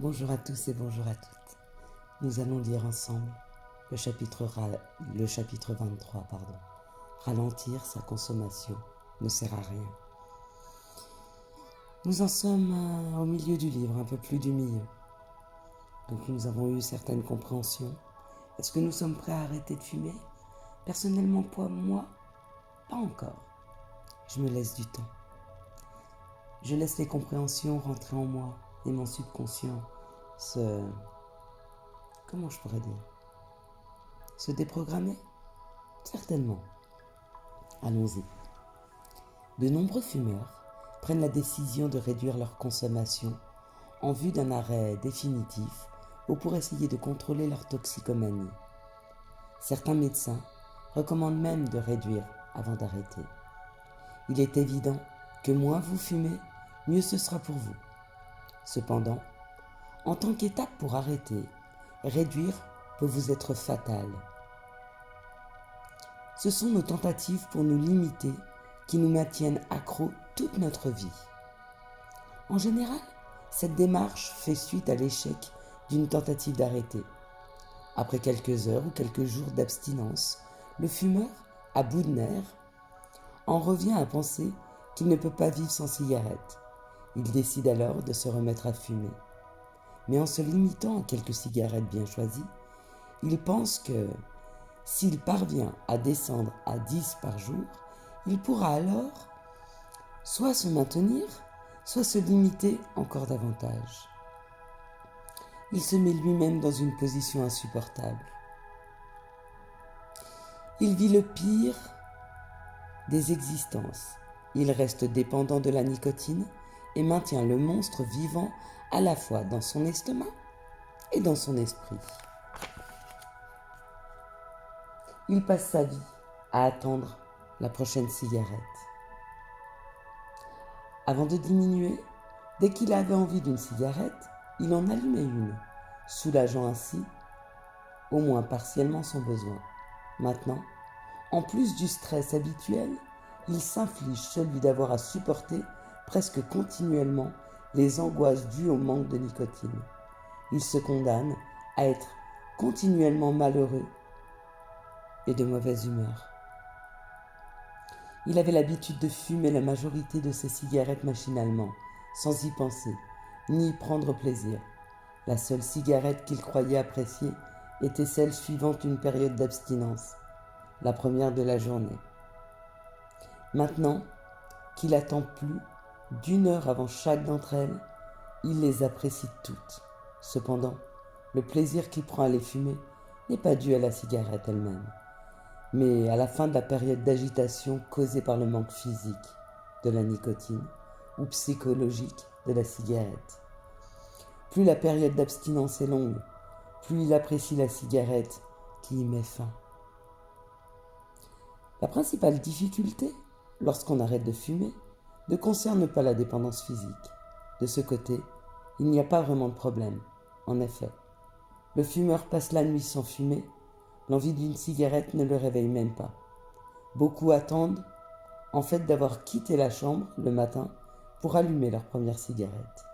Bonjour à tous et bonjour à toutes. Nous allons lire ensemble le chapitre 23. Ralentir sa consommation ne sert à rien. Nous en sommes au milieu du livre, un peu plus du milieu. Donc nous avons eu certaines compréhensions. Est-ce que nous sommes prêts à arrêter de fumer? Personnellement, pour moi, pas encore. Je me laisse du temps. Je laisse les compréhensions rentrer en moi et mon subconscient comment je pourrais dire, se déprogrammer? Certainement. Allons-y. De nombreux fumeurs prennent la décision de réduire leur consommation en vue d'un arrêt définitif ou pour essayer de contrôler leur toxicomanie. Certains médecins recommandent même de réduire avant d'arrêter. Il est évident que moins vous fumez, mieux ce sera pour vous. Cependant, en tant qu'étape pour arrêter, réduire peut vous être fatal. Ce sont nos tentatives pour nous limiter qui nous maintiennent accros toute notre vie. En général, cette démarche fait suite à l'échec d'une tentative d'arrêter. Après quelques heures ou quelques jours d'abstinence, le fumeur, à bout de nerfs, en revient à penser qu'il ne peut pas vivre sans cigarette. Il décide alors de se remettre à fumer. Mais en se limitant à quelques cigarettes bien choisies, il pense que s'il parvient à descendre à 10 par jour, il pourra alors soit se maintenir, soit se limiter encore davantage. Il se met lui-même dans une position insupportable. Il vit le pire des existences. Il reste dépendant de la nicotine et maintient le monstre vivant à la fois dans son estomac et dans son esprit. Il passe sa vie à attendre la prochaine cigarette. Avant de diminuer, dès qu'il avait envie d'une cigarette, il en allumait une, soulageant ainsi au moins partiellement son besoin. Maintenant, en plus du stress habituel, il s'inflige celui d'avoir à supporter presque continuellement les angoisses dues au manque de nicotine. Il se condamne à être continuellement malheureux et de mauvaise humeur. Il avait l'habitude de fumer la majorité de ses cigarettes machinalement, sans y penser, ni y prendre plaisir. La seule cigarette qu'il croyait apprécier était celle suivant une période d'abstinence, la première de la journée. Maintenant qu'il attend plus d'1 heure avant chaque d'entre elles, il les apprécie toutes. Cependant, le plaisir qu'il prend à les fumer n'est pas dû à la cigarette elle-même, mais à la fin de la période d'agitation causée par le manque physique de la nicotine ou psychologique de la cigarette. Plus la période d'abstinence est longue, plus il apprécie la cigarette qui y met fin. La principale difficulté, lorsqu'on arrête de fumer, ne concerne pas la dépendance physique. De ce côté, il n'y a pas vraiment de problème. En effet, le fumeur passe la nuit sans fumer, l'envie d'une cigarette ne le réveille même pas. Beaucoup attendent, en fait, d'avoir quitté la chambre le matin pour allumer leur première cigarette.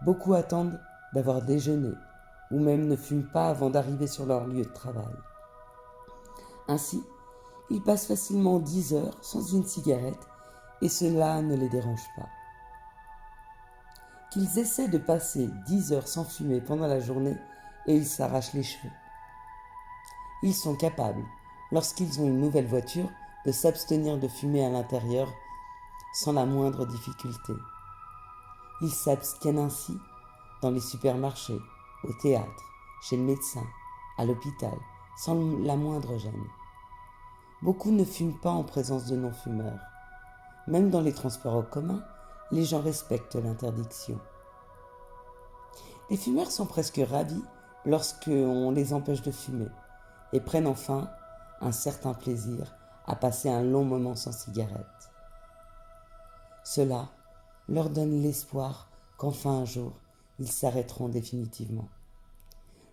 Beaucoup attendent d'avoir déjeuné, ou même ne fument pas avant d'arriver sur leur lieu de travail. Ainsi, ils passent facilement 10 heures sans une cigarette et cela ne les dérange pas. Qu'ils essaient de passer 10 heures sans fumer pendant la journée et ils s'arrachent les cheveux. Ils sont capables, lorsqu'ils ont une nouvelle voiture, de s'abstenir de fumer à l'intérieur sans la moindre difficulté. Ils s'abstiennent ainsi dans les supermarchés, au théâtre, chez le médecin, à l'hôpital, sans la moindre gêne. Beaucoup ne fument pas en présence de non-fumeurs. Même dans les transports en commun, les gens respectent l'interdiction. Les fumeurs sont presque ravis lorsqu'on les empêche de fumer et prennent enfin un certain plaisir à passer un long moment sans cigarette. Cela leur donne l'espoir qu'enfin un jour, ils s'arrêteront définitivement.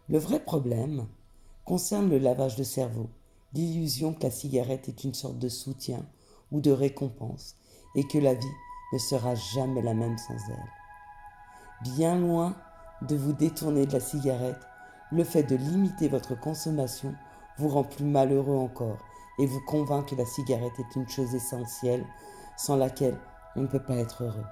Le vrai problème concerne le lavage de cerveau, l'illusion que la cigarette est une sorte de soutien ou de récompense et que la vie ne sera jamais la même sans elle. Bien loin de vous détourner de la cigarette, le fait de limiter votre consommation vous rend plus malheureux encore et vous convainc que la cigarette est une chose essentielle sans laquelle on ne peut pas être heureux.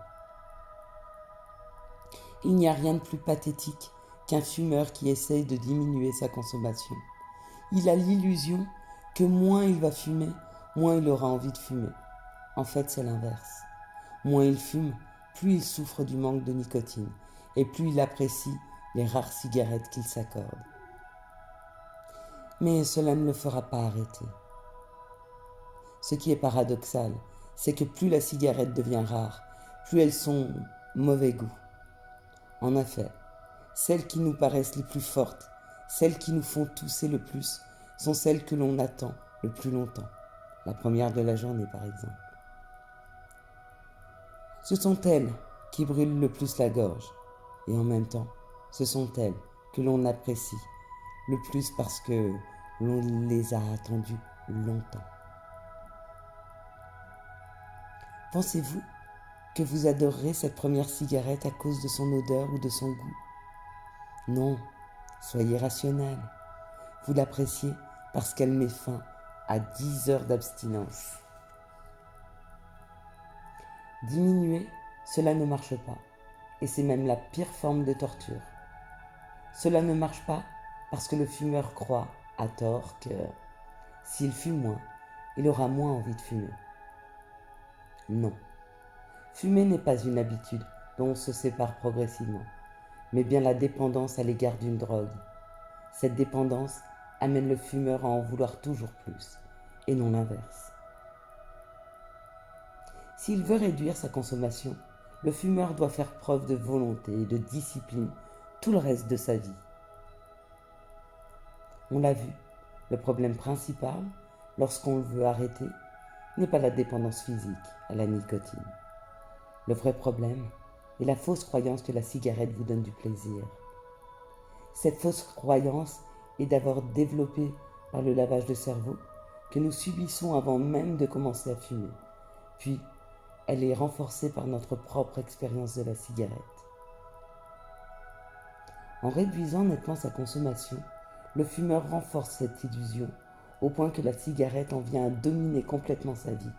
Il n'y a rien de plus pathétique qu'un fumeur qui essaye de diminuer sa consommation. Il a l'illusion que moins il va fumer, moins il aura envie de fumer. En fait, c'est l'inverse. Moins il fume, plus il souffre du manque de nicotine et plus il apprécie les rares cigarettes qu'il s'accorde. Mais cela ne le fera pas arrêter. Ce qui est paradoxal, c'est que plus la cigarette devient rare, plus elles sont mauvais goût. En effet, celles qui nous paraissent les plus fortes, celles qui nous font tousser le plus, sont celles que l'on attend le plus longtemps. La première de la journée, par exemple. Ce sont elles qui brûlent le plus la gorge. Et en même temps, ce sont elles que l'on apprécie le plus parce que l'on les a attendues longtemps. Pensez-vous que vous adorerez cette première cigarette à cause de son odeur ou de son goût? Non, soyez rationnel. Vous l'appréciez parce qu'elle met fin à 10 heures d'abstinence. Diminuer, cela ne marche pas. Et c'est même la pire forme de torture. Cela ne marche pas parce que le fumeur croit, à tort, que s'il fume moins, il aura moins envie de fumer. Non. Fumer n'est pas une habitude dont on se sépare progressivement, mais bien la dépendance à l'égard d'une drogue. Cette dépendance amène le fumeur à en vouloir toujours plus, et non l'inverse. S'il veut réduire sa consommation, le fumeur doit faire preuve de volonté et de discipline tout le reste de sa vie. On l'a vu, le problème principal, lorsqu'on le veut arrêter, n'est pas la dépendance physique à la nicotine. Le vrai problème est la fausse croyance que la cigarette vous donne du plaisir. Cette fausse croyance est d'abord développée par le lavage de cerveau que nous subissons avant même de commencer à fumer. Puis, elle est renforcée par notre propre expérience de la cigarette. En réduisant nettement sa consommation, le fumeur renforce cette illusion au point que la cigarette en vient à dominer complètement sa vie.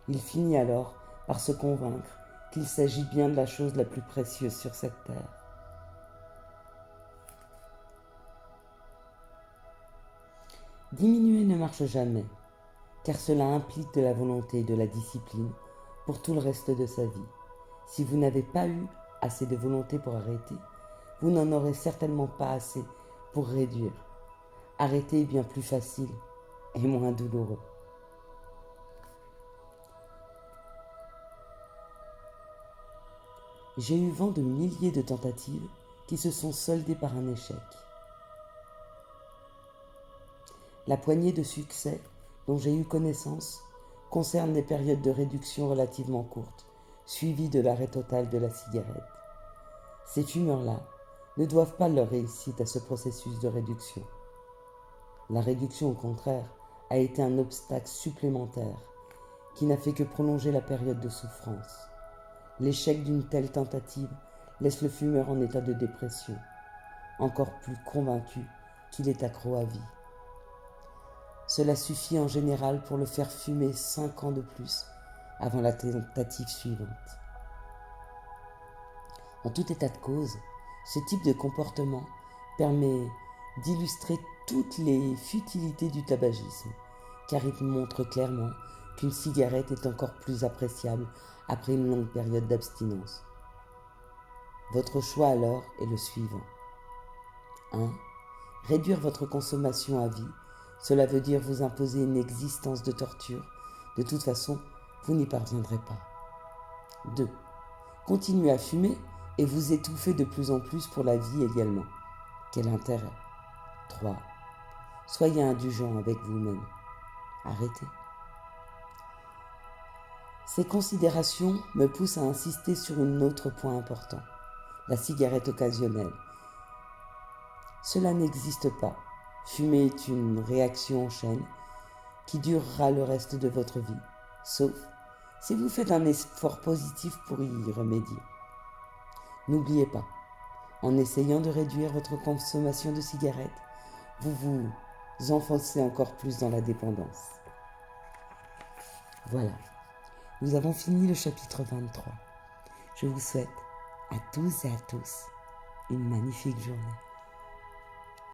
Il finit alors par se convaincre qu'il s'agit bien de la chose la plus précieuse sur cette terre. Diminuer ne marche jamais, car cela implique de la volonté et de la discipline pour tout le reste de sa vie. Si vous n'avez pas eu assez de volonté pour arrêter, vous n'en aurez certainement pas assez pour réduire. Arrêter est bien plus facile et moins douloureux. J'ai eu vent de milliers de tentatives qui se sont soldées par un échec. La poignée de succès dont j'ai eu connaissance concerne des périodes de réduction relativement courtes, suivies de l'arrêt total de la cigarette. Ces fumeurs-là ne doivent pas leur réussite à ce processus de réduction. La réduction, au contraire, a été un obstacle supplémentaire qui n'a fait que prolonger la période de souffrance. L'échec d'une telle tentative laisse le fumeur en état de dépression, encore plus convaincu qu'il est accro à vie. Cela suffit en général pour le faire fumer 5 ans de plus avant la tentative suivante. En tout état de cause, ce type de comportement permet d'illustrer toutes les futilités du tabagisme, car il montre clairement qu'une cigarette est encore plus appréciable après une longue période d'abstinence. Votre choix alors est le suivant. 1. Réduire votre consommation à vie. Cela veut dire vous imposer une existence de torture. De toute façon, vous n'y parviendrez pas. 2. Continuez à fumer et vous étouffez de plus en plus pour la vie également. Quel intérêt? 3. Soyez indulgent avec vous-même. Arrêtez. Ces considérations me poussent à insister sur un autre point important, la cigarette occasionnelle. Cela n'existe pas. Fumer est une réaction en chaîne qui durera le reste de votre vie, sauf si vous faites un effort positif pour y remédier. N'oubliez pas, en essayant de réduire votre consommation de cigarettes, vous vous enfoncez encore plus dans la dépendance. Voilà, nous avons fini le chapitre 23. Je vous souhaite à tous et à tous une magnifique journée.